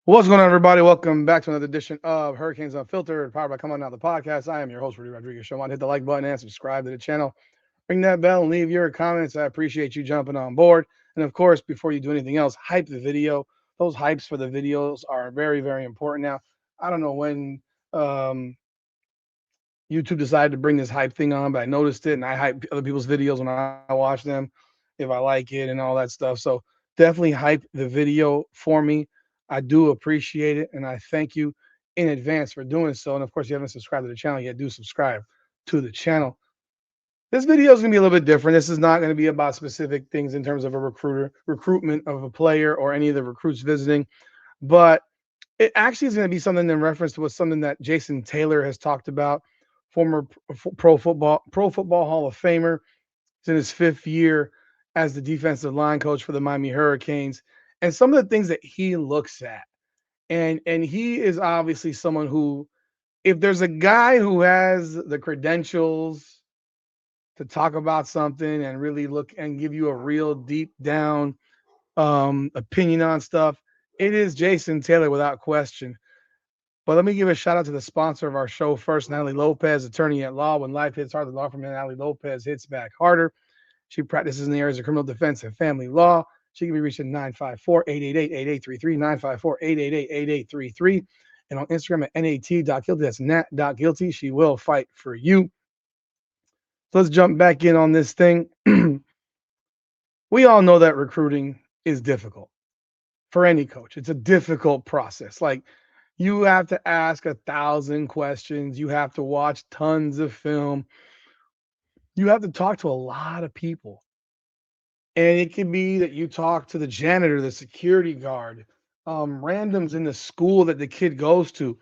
What's going on, everybody? Welcome back to another edition of Hurricanes Unfiltered, powered by Come On Now, the podcast. I am your host, Rudy Rodriguez. Show on, hit the like button and subscribe to the channel. Ring that bell and leave your comments. I appreciate you jumping on board. And of course, before you do anything else, hype the video. Those hypes for the videos are very, very important. Now, I don't know when um, YouTube decided to bring this hype thing on, but I noticed it and I hype other people's videos when I watch them if I like it and all that stuff. So definitely hype the video for me. I do appreciate it and I thank you in advance for doing so. And of course, if you haven't subscribed to the channel yet, do subscribe to the channel. This video is going to be a little bit different. This is not going to be about specific things in terms of a recruitment of a player or any of the recruits visiting, but it actually is going to be something in reference to something that Jason Taylor has talked about, former Pro Football Hall of Famer. He's in his fifth year as the defensive line coach for the Miami Hurricanes, and some of the things that he looks at, and he is obviously someone who, if there's a guy who has the credentials to talk about something and really look and give you a real deep down opinion on stuff, it is Jason Taylor without question. But let me give a shout out to the sponsor of our show first, Natalie Lopez, attorney at law. When life hits hard, the law firm of Natalie Lopez hits back harder. She practices in the areas of criminal defense and family law. She can be reached at 954-888-8833, 954-888-8833, and on Instagram at nat.guilty. That's nat.guilty. She will fight for you. So let's jump back in on this thing. We all know that recruiting is difficult for any coach. It's a difficult process. Like, you have to ask 1,000 questions. You have to watch tons of film. You have to talk to a lot of people. And it can be that you talk to the janitor, the security guard, randoms in the school that the kid goes to.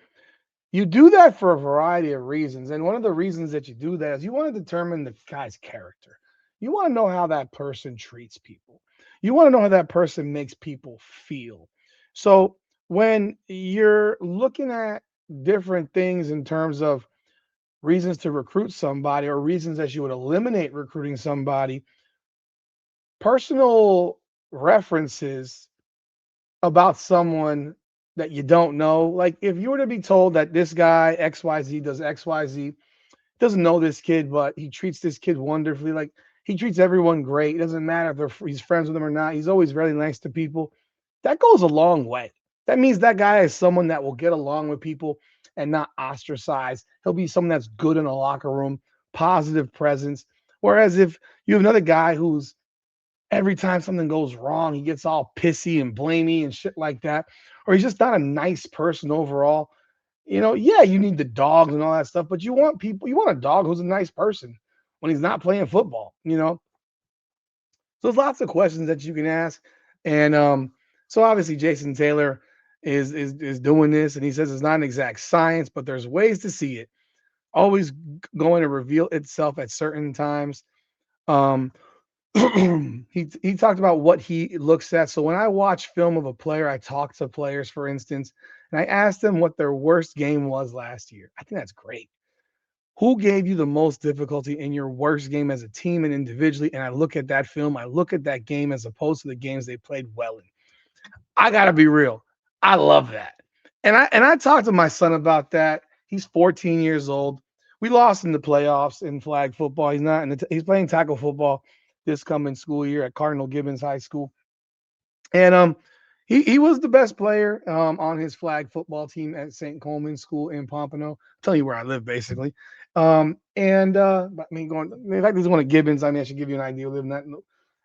You do that for a variety of reasons. And one of the reasons that you do that is you want to determine the guy's character. You want to know how that person treats people. You want to know how that person makes people feel. So when you're looking at different things in terms of reasons to recruit somebody or reasons that you would eliminate recruiting somebody, personal references about someone that you don't know, like if you were to be told that this guy XYZ does XYZ, doesn't know this kid, but he treats this kid wonderfully, like he treats everyone great. It doesn't matter if he's friends with them or not. He's always very nice to people. That goes a long way. That means that guy is someone that will get along with people and not ostracize. He'll be someone that's good in a locker room, positive presence. Whereas if you have another guy who's every time something goes wrong, he gets all pissy and blamey and shit like that, or he's just not a nice person overall. Yeah, you need the dogs and all that stuff, but you want a dog who's a nice person when he's not playing football. So there's lots of questions that you can ask. And so obviously Jason Taylor is doing this, and he says it's not an exact science, but there's ways to see it. Always going to reveal itself at certain times. Um, he talked about what he looks at. So when I watch film of a player, I talk to players, for instance, and I asked them what their worst game was last year. I think that's great. Who gave you the most difficulty in your worst game as a team and individually? And I look at that film, I look at that game as opposed to the games they played well in. I gotta be real. I love that. And I talked to my son about that. He's 14 years old. We lost in the playoffs in flag football. He's not in he's playing tackle football this coming school year at Cardinal Gibbons High School. And he was the best player on his flag football team at St. Coleman School in Pompano. I'll tell you where I live, basically. But I mean, in fact, he's one of Gibbons. I mean, I should give you an idea. Living that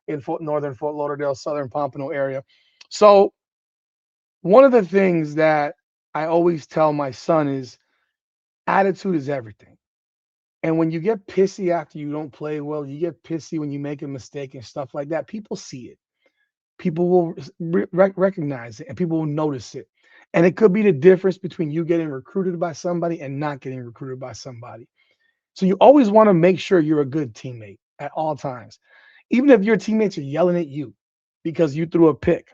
in northern Fort Lauderdale, southern Pompano area. So one of the things that I always tell my son is attitude is everything. And when you get pissy after you don't play well, you get pissy when you make a mistake and stuff like that, people see it. People will recognize it and people will notice it. And it could be the difference between you getting recruited by somebody and not getting recruited by somebody. So you always want to make sure you're a good teammate at all times. Even if your teammates are yelling at you because you threw a pick,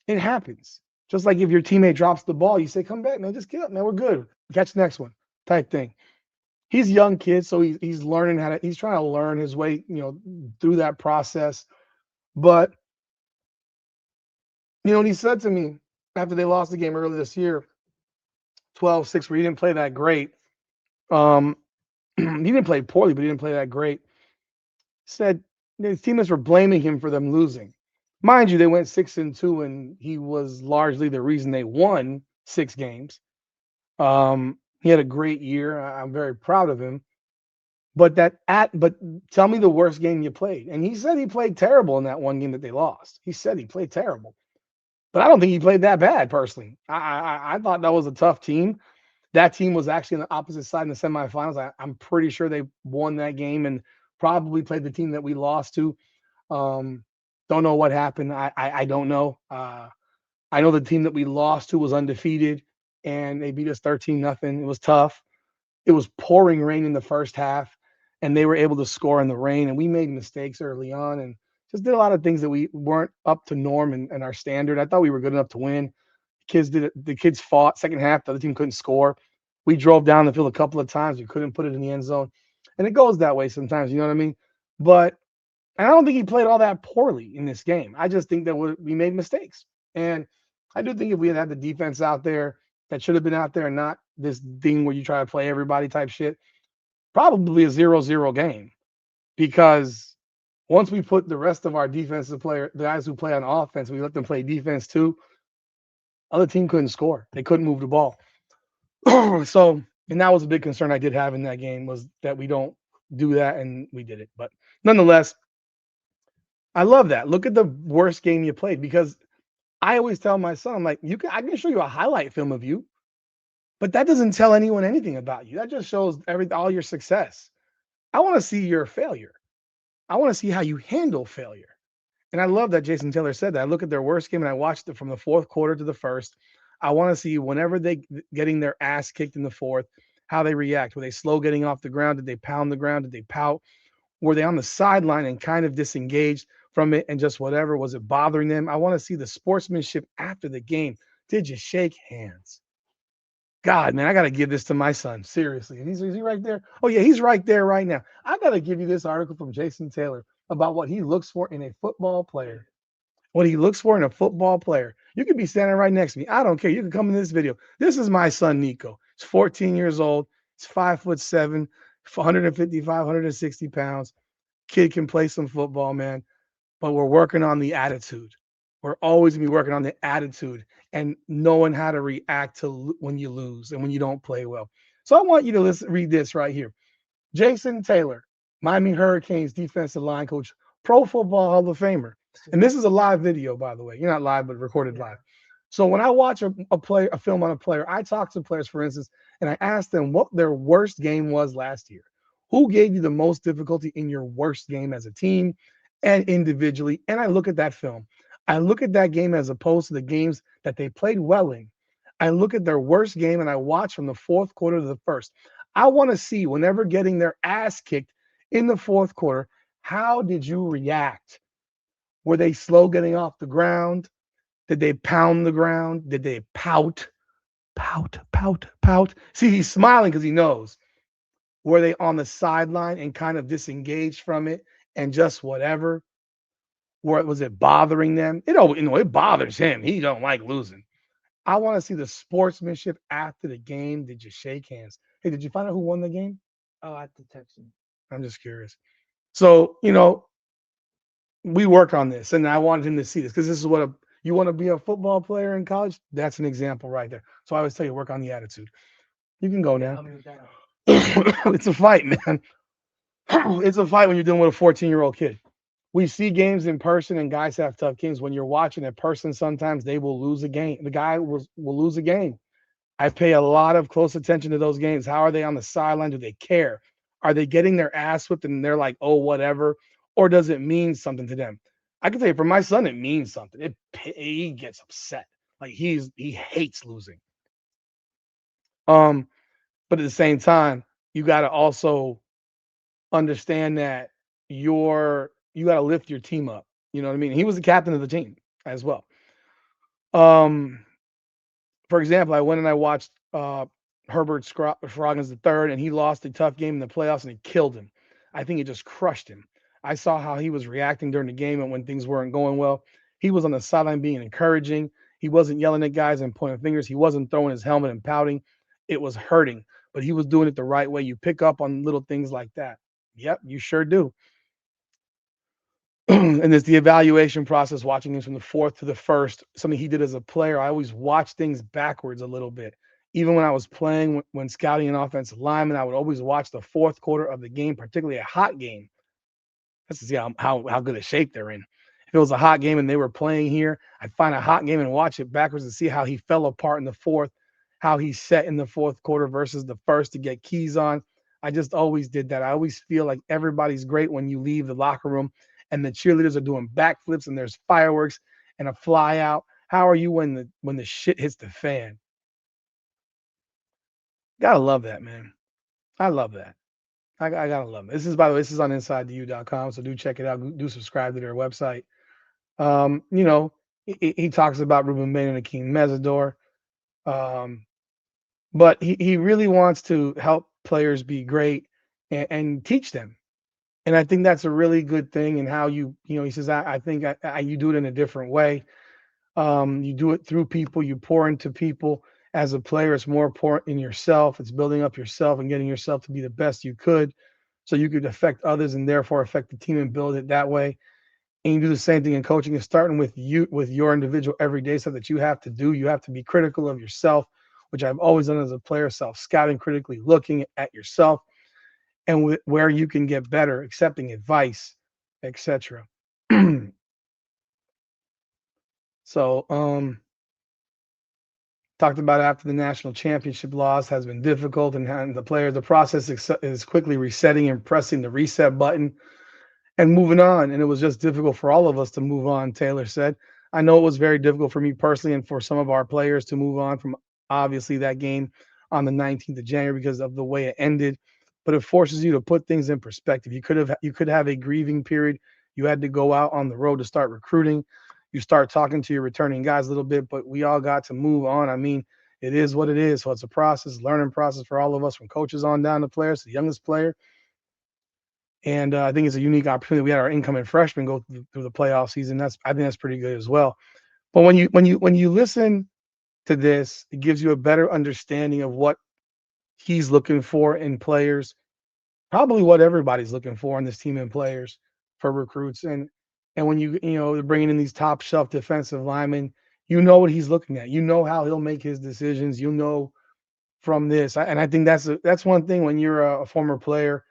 it happens. Just like if your teammate drops the ball, you say, come back, man, just get up, man, we're good. Catch the next one type thing. He's a young kid, so he's learning he's trying to learn his way, through that process. But, he said to me, after they lost the game earlier this year, 12-6, where he didn't play that great. Um, he didn't play poorly, but he didn't play that great. Said his teammates were blaming him for them losing. Mind you, they went 6-2, and he was largely the reason they won 6 games. He had a great year. I'm very proud of him. But tell me the worst game you played. And he said he played terrible in that one game that they lost. He said he played terrible, but I don't think he played that bad personally. I thought that was a tough team. That team was actually on the opposite side in the semifinals. I'm pretty sure they won that game and probably played the team that we lost to. Um, don't know what happened. I don't know. I know the team that we lost to was undefeated and they beat us 13-0. It was tough. It was pouring rain in the first half, and they were able to score in the rain. And we made mistakes early on and just did a lot of things that we weren't up to norm and our standard. I thought we were good enough to win. Kids did it. The kids fought. Second half, the other team couldn't score. We drove down the field a couple of times. We couldn't put it in the end zone, and it goes that way sometimes. You know what I mean? But I don't think he played all that poorly in this game. I just think that we made mistakes, and I do think if we had had the defense out there that should have been out there, and not this thing where you try to play everybody type shit, probably a 0-0 game. Because once we put the rest of our defensive player, the guys who play on offense, we let them play defense too. Other team couldn't score. They couldn't move the ball. So, and that was a big concern I did have in that game, was that we don't do that, and we did it. But nonetheless, I love that. Look at the worst game you played, because I always tell my son, I'm like, I can show you a highlight film of you, but that doesn't tell anyone anything about you. That just shows all your success. I want to see your failure. I want to see how you handle failure. And I love that Jason Taylor said that. I look at their worst game and I watched it from the fourth quarter to the first. I want to see whenever they getting their ass kicked in the fourth, how they react. Were they slow getting off the ground? Did they pound the ground? Did they pout? Were they on the sideline and kind of disengaged from it and just whatever? Was it bothering them? I want to see the sportsmanship after the game. Did you shake hands? God, man, I got to give this to my son. Seriously. And is he right there? Oh, yeah, he's right there right now. I got to give you this article from Jason Taylor about what he looks for in a football player. What he looks for in a football player. You could be standing right next to me. I don't care. You can come in this video. This is my son, Nico. He's 14 years old. He's 5'7", 155, 160 pounds. Kid can play some football, man. But we're working on the attitude. We're always gonna be working on the attitude and knowing how to react to when you lose and when you don't play well. So I want you to read this right here. Jason Taylor, Miami Hurricanes defensive line coach, Pro Football Hall of Famer. And this is a live video, by the way. You're not live, but recorded live. So when I watch a film on a player, I talk to players, for instance, and I ask them what their worst game was last year. Who gave you the most difficulty in your worst game as a team and individually? And I look at that film. I look at that game as opposed to the games that they played well in. I look at their worst game and I watch from the fourth quarter to the first. I want to see, whenever getting their ass kicked in the fourth quarter, how did you react? Were they slow getting off the ground? Did they pound the ground? Did they pout? Pout, pout, pout. See, he's smiling because he knows. Were they on the sideline and kind of disengaged from it and just whatever? Was it bothering them? It bothers him. He don't like losing. I want to see the sportsmanship after the game. Did you shake hands? Hey, did you find out who won the game? Oh, I have to text him. I'm just curious. So, we work on this, and I wanted him to see this because this is what you want to be a football player in college. That's an example right there. So I always tell you, work on the attitude. You can go now. It's a fight, man. It's a fight when you're dealing with a 14-year-old kid. We see games in person, and guys have tough games. When you're watching in person, sometimes they will lose a game. The guy will lose a game. I pay a lot of close attention to those games. How are they on the sideline? Do they care? Are they getting their ass whipped and they're like, oh, whatever? Or does it mean something to them? I can tell you, for my son, it means something. He gets upset. Like he hates losing. But at the same time, you got to also understand that you got to lift your team up. You know what I mean? He was the captain of the team as well. Um, for example, I went and I watched Herbert Scroggins the third, and he lost a tough game in the playoffs, and it killed him. I think it just crushed him. I saw how he was reacting during the game and when things weren't going well. He was on the sideline being encouraging. He wasn't yelling at guys and pointing fingers. He wasn't throwing his helmet and pouting. It was hurting, but he was doing it the right way. You pick up on little things like that. Yep, you sure do. And there's the evaluation process, watching him from the fourth to the first, something he did as a player. I always watch things backwards a little bit. Even when I was playing, when scouting an offensive lineman, I would always watch the fourth quarter of the game, particularly a hot game, just to see how good a shape they're in. If it was a hot game and they were playing here, I'd find a hot game and watch it backwards to see how he fell apart in the fourth, how he set in the fourth quarter versus the first to get keys on. I just always did that. I always feel like everybody's great when you leave the locker room and the cheerleaders are doing backflips and there's fireworks and a fly out. How are you when the shit hits the fan? Gotta love that, man. I love that. I gotta love it. This is, by the way, this is on InsideTheU.com, so do check it out. Do subscribe to their website. You know, he talks about Ruben Bain and Akeem Mesidor, um, but he really wants to help players be great and teach them. And I think that's a really good thing. And how he says, I think you do it in a different way. You do it through people. You pour into people. As a player, it's more important in yourself. It's building up yourself and getting yourself to be the best you could, so you could affect others and therefore affect the team and build it that way. And you do the same thing in coaching. It's starting with you, with your individual everyday stuff that you have to do. You have to be critical of yourself, which I've always done as a player, self-scouting, critically looking at yourself and where you can get better, accepting advice, etc. So, talked about after the national championship loss has been difficult, and the process is quickly resetting and pressing the reset button and moving on. And it was just difficult for all of us to move on, Taylor said. I know it was very difficult for me personally and for some of our players to move on from obviously that game on the 19th of January because of the way it ended. But it forces you to put things in perspective. You could have a grieving period. You had to go out on the road to start recruiting. You start talking to your returning guys a little bit, but we all got to move on. I mean, it is what it is. So it's a process, learning process for all of us, from coaches on down to players, the youngest player. And I think it's a unique opportunity. We had our incoming freshmen go through the playoff season. I think that's pretty good as well. But when you listen to this, it gives you a better understanding of what he's looking for in players, probably what everybody's looking for in this team and players for recruits. And when they're bringing in these top shelf defensive linemen, you know what he's looking at. You know how he'll make his decisions. You know from this, and I think that's one thing when you're a former player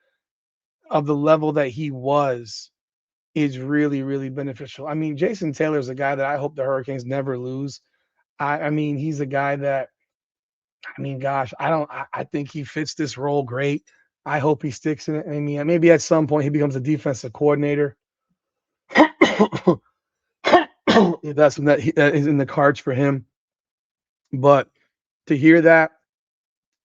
of the level that he was, is really, really beneficial. I mean, Jason Taylor is a guy that I hope the Hurricanes never lose. I mean, he's a guy that, I mean, gosh, I think he fits this role great. I hope he sticks in it. I mean, maybe at some point he becomes a defensive coordinator. If that is in the cards for him. But to hear that,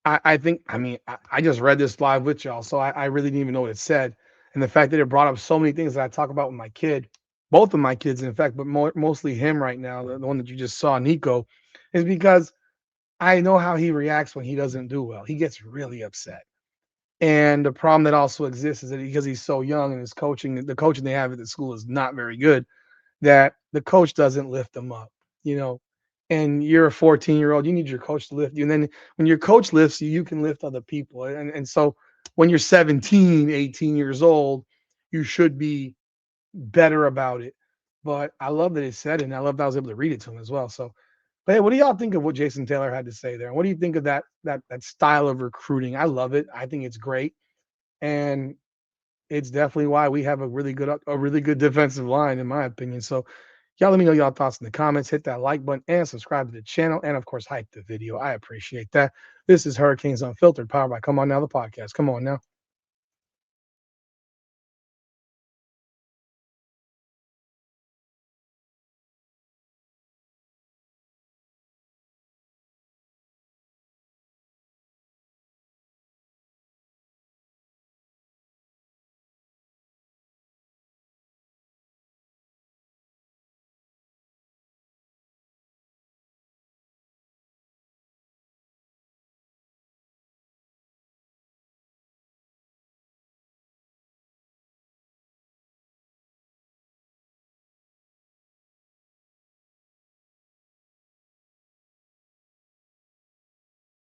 I think, I mean, I just read this live with y'all, so I really didn't even know what it said. And the fact that it brought up so many things that I talk about with my kid, both of my kids, in fact, but mostly him right now, the one that you just saw, Nico, is because I know how he reacts when he doesn't do well. He gets really upset. And the problem that also exists is that because he's so young and the coaching they have at the school is not very good, that the coach doesn't lift them up, you know. And you're a 14-year-old, you need your coach to lift you. And then when your coach lifts you, you can lift other people. And so when you're 17, 18 years old, you should be better about it. But I love that it said it, and I love that I was able to read it to him as well. So, but hey, what do y'all think of what Jason Taylor had to say there? What do you think of that style of recruiting? I love it. I think it's great. And it's definitely why we have a really good defensive line, in my opinion. So, y'all let me know y'all thoughts in the comments. Hit that like button and subscribe to the channel, and of course, hype the video. I appreciate that. This is Hurricanes Unfiltered, powered by Come On Now, the podcast. Come on now.